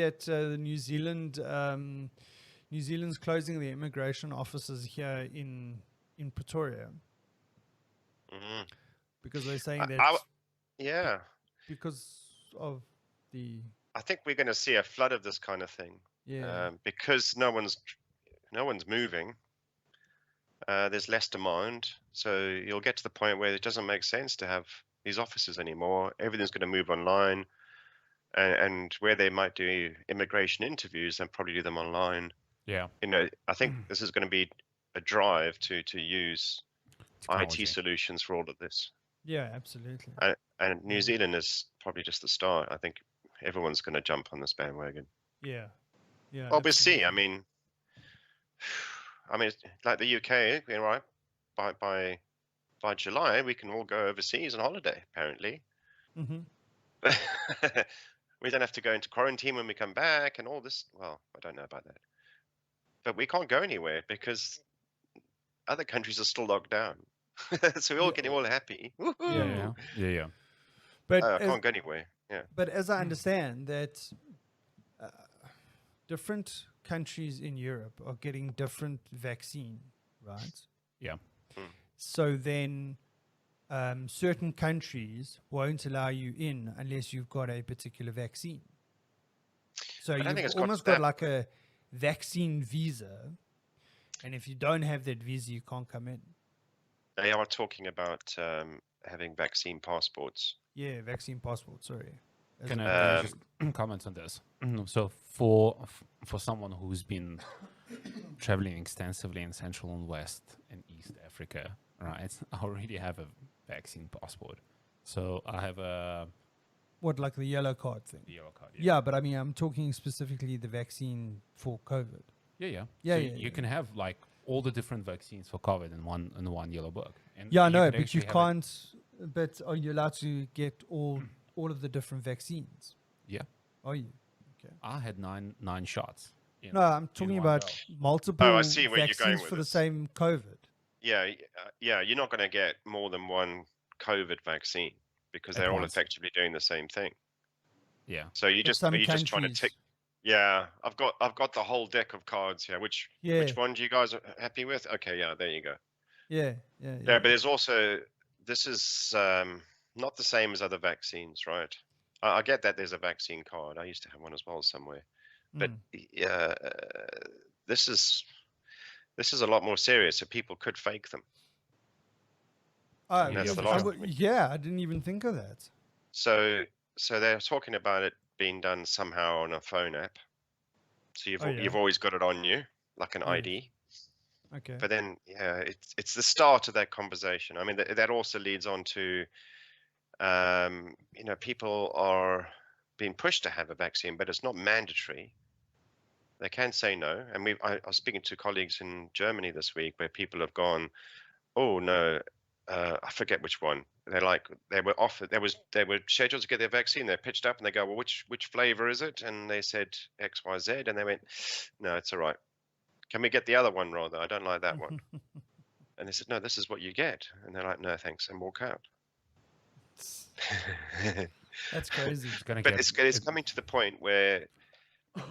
that New Zealand's closing the immigration offices here in Pretoria Mhm. because they're saying that Yeah, because of the I think we're going to see a flood of this kind of thing because no one's moving. There's less demand, so you'll get to the point where it doesn't make sense to have these offices anymore. Everything's going to move online, and where they might do immigration interviews, they'll probably do them online. Yeah. I think this is going to be a drive to use Technology. IT solutions for all of this. Yeah, absolutely. And New Zealand is probably just the start. I think everyone's going to jump on this bandwagon. Yeah. Well, we'll see. I mean, it's like the UK, right? By July, we can all go overseas on holiday. Apparently, Mm-hmm. we don't have to go into quarantine when we come back and all this. Well, I don't know about that, but we can't go anywhere because other countries are still locked down. So we're all getting all happy. Woohoo! Yeah. But I can't go anywhere. Yeah. But as I understand that different countries in Europe are getting different vaccine, right? Yeah. So then certain countries won't allow you in unless you've got a particular vaccine. So you've almost got like a vaccine visa, and if you don't have that visa, you can't come in. They are talking about having vaccine passports. Yeah, vaccine passport, sorry. Can I just comment on this? So for someone who's been traveling extensively in Central and West and East Africa, right? I already have a vaccine passport. So I have a... What, like the yellow card thing? The yellow card, yeah. But I mean, I'm talking specifically the vaccine for COVID. Yeah. You can have like all the different vaccines for COVID in one yellow book. And yeah, no, but you can't. But are you allowed to get all of the different vaccines? Yeah. Are you? Okay. I had nine shots. No, I'm talking about multiple vaccines for the same COVID. Yeah. You're not going to get more than one COVID vaccine because they're all effectively doing the same thing. Yeah. So are you just trying to tick? Yeah, I've got the whole deck of cards here. Which one do you guys are happy with? Okay, yeah, there you go. Yeah. But there's also, this is not the same as other vaccines, right? I get that there's a vaccine card. I used to have one as well somewhere. But this is a lot more serious. So people could fake them. I didn't even think of that. So they're talking about it being done somehow on a phone app. So you've always got it on you, like an ID. Okay. But then, it's the start of that conversation. I mean, that also leads on to, people are being pushed to have a vaccine, but it's not mandatory. They can say no. And I was speaking to colleagues in Germany this week where people have gone, oh no, I forget which one. They were offered, they were scheduled to get their vaccine. They pitched up and they go, well, which flavor is it? And they said X, Y, Z. And they went, no, it's all right. Can we get the other one rather? I don't like that one. And they said, no, this is what you get. And they're like, no, thanks, and walk out. That's crazy. It's coming to the point where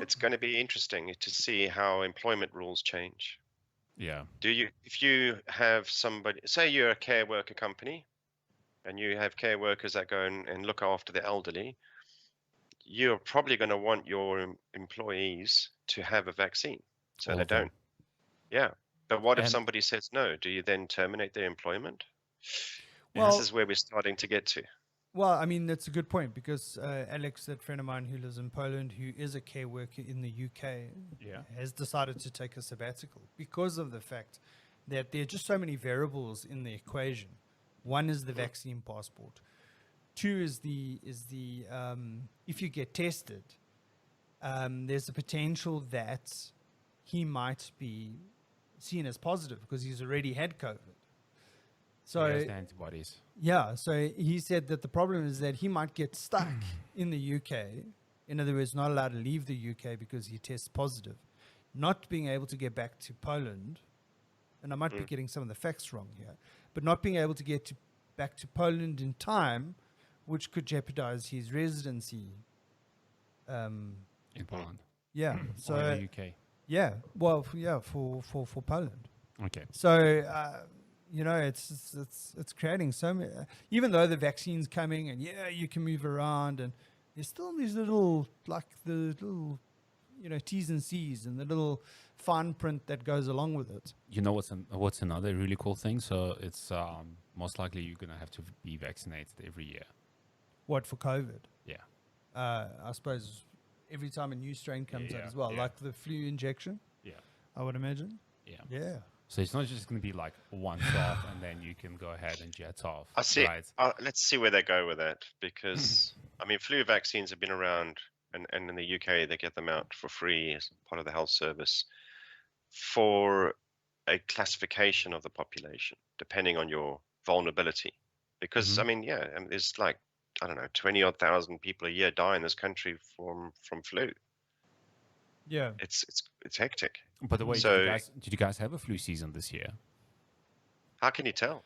it's going to be interesting to see how employment rules change. Yeah. If you have somebody, say you're a care worker company, and you have care workers that go and look after the elderly, you're probably going to want your employees to have a vaccine. So they don't. Yeah. But what if somebody says no? Do you then terminate their employment? Well, this is where we're starting to get to. Well, I mean, that's a good point because Alex, that friend of mine who lives in Poland, who is a care worker in the UK, has decided to take a sabbatical because of the fact that there are just so many variables in the equation. One is the vaccine passport. Two is the if you get tested, there's a potential that he might be seen as positive because he's already had COVID. So he has the antibodies. Yeah, so he said that the problem is that he might get stuck in the UK. In other words, not allowed to leave the UK because he tests positive. Not being able to get back to Poland, and I might be getting some of the facts wrong here, but not being able to get back to Poland in time, which could jeopardize his residency in Poland. Yeah. Or in So the UK. yeah, well, for Poland. Okay. So it's creating so many. Even though the vaccine's coming, and you can move around, and there's still these little T's and C's and the little fine print that goes along with it. You know what's another really cool thing? So it's most likely you're gonna have to be vaccinated every year. What, for COVID? Yeah. I suppose every time a new strain comes out Yeah, as well, yeah. like the flu injection, Yeah. I would imagine. Yeah. Yeah. So it's not just gonna be like one shot and then you can go ahead and jet off. I see. Right? Let's see where they go with that, because I mean, flu vaccines have been around, and in the UK they get them out for free as part of the health service for a classification of the population depending on your vulnerability. Because I mean, there's like, I don't know, 20-odd thousand people a year die in this country from flu. Yeah. It's hectic. By the way, So- did you guys have a flu season this year? How can you tell?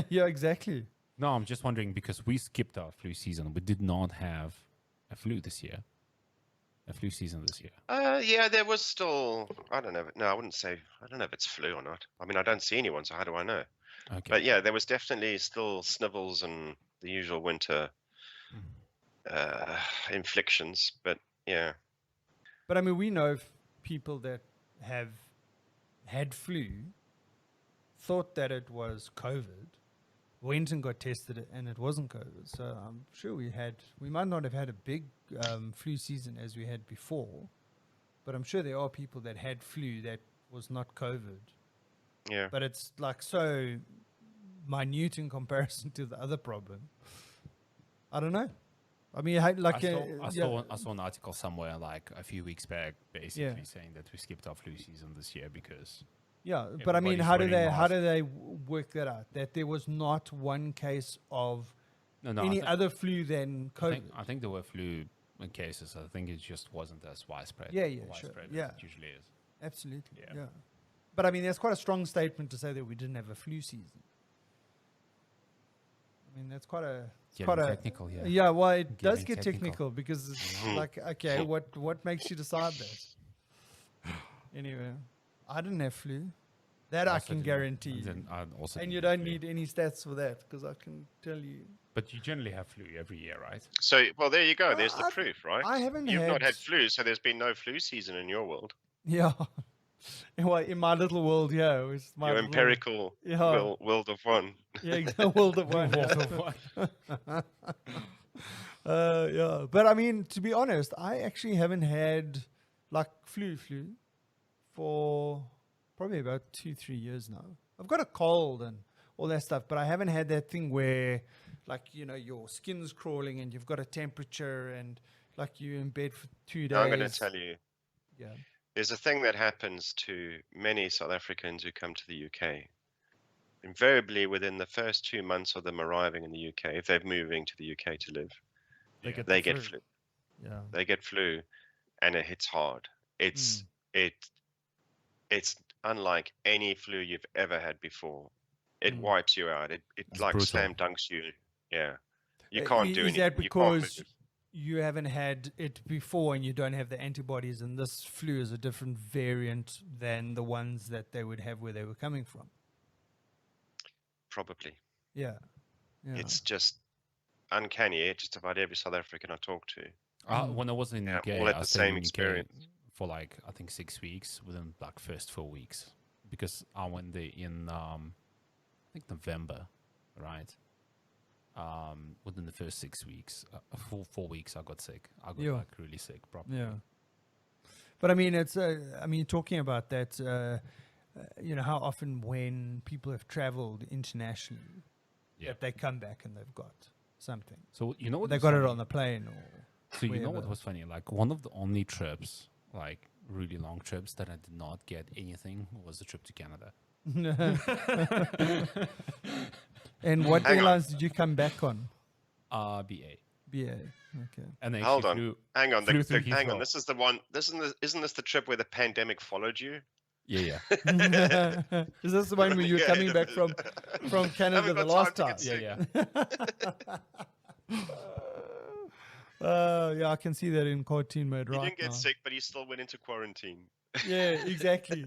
Yeah, exactly. No, I'm just wondering because we skipped our flu season. We did not have a flu season this year. Yeah, there was still, I don't know. No, I wouldn't say, I don't know if it's flu or not. I mean, I don't see anyone, so how do I know? Okay. But yeah, there was definitely still snivels and the usual winter inflictions. But yeah, But I mean, we know people that have had flu, thought that it was COVID, went and got tested and it wasn't COVID. So I'm sure we might not have had a big flu season as we had before, but I'm sure there are people that had flu that was not COVID. yeah. But it's like so minute in comparison to the other problem. I don't know. I mean, I saw an article somewhere like a few weeks back, basically saying that we skipped our flu season this year because yeah, but I mean, how do Everybody's they work that out? That there was not one case of no, any other flu than COVID. I think there were flu cases. I think it just wasn't as widespread. Yeah, sure. widespread Yeah. as it usually is. Absolutely. Yeah. Yeah. But I mean, that's quite a strong statement to say that we didn't have a flu season. I mean, that's quite a Technical, yeah. Yeah, well, it does Getting get technical. technical because it's like, okay, what makes you decide that? Anyway, I didn't have flu. That I Also can didn't- guarantee. then I also And didn't you have don't flu. need any stats for that because I can tell you. But you generally have flu every year, right? So, well, there you go. Well, There's the I've- proof, right? I haven't You've not had- had flu, so there's been no flu season in your world. Yeah. Well, in my little world, yeah. It was my Your little- empirical Yeah. world of one. Yeah, exactly. World of one. Yeah. But I mean, to be honest, I actually haven't had like flu for probably about 2-3 years now. I've got a cold and all that stuff, but I haven't had that thing where like, your skin's crawling and you've got a temperature and like you're in bed for 2 days. I'm going to tell you, Yeah. there's a thing that happens to many South Africans who come to the UK. Invariably, within the first 2 months of them arriving in the UK, if they're moving to the UK to live, They get they the get flu. Yeah. They get flu, and it hits hard. It's unlike any flu you've ever had before. It wipes you out. It It's like brutal. slam dunks you. Yeah, you Uh, can't i- do is anything. that You can't because move. you haven't had it before and you don't have the antibodies, and this flu is a different variant than the ones that they would have where they were coming from? Probably. Yeah. Yeah. It's just uncanny. Just about every South African I talk to. When I was in Yeah, UK, all had I the stayed same in UK experience. for like I think 6 weeks within like first 4 weeks because I went there in I think November, right? Within the first 6 weeks, 4 weeks, I got sick. I got Yeah. like really sick, probably. Yeah. But I mean, it's, talking about that, how often when people have traveled internationally, Yeah. that they come back and they've got something. So you know what? They was got it funny? on the plane or. So you know what wherever. was funny? Like one of the only trips, like really long trips that I did not get anything was the trip to Canada. And what Hang on. airlines did you come back on? BA. BA. Okay. And they Hold actually on. flew. Hang on. Flew through Hang on. Heathrow. This is the one. Isn't this the trip where the pandemic followed you? Yeah. Is this the one where you were Yeah, coming back from Canada Haven't the got last time time? to get Yeah. Yeah, yeah, I can see that in quarantine mode He right didn't get now. sick, but he still went into quarantine. Yeah, exactly.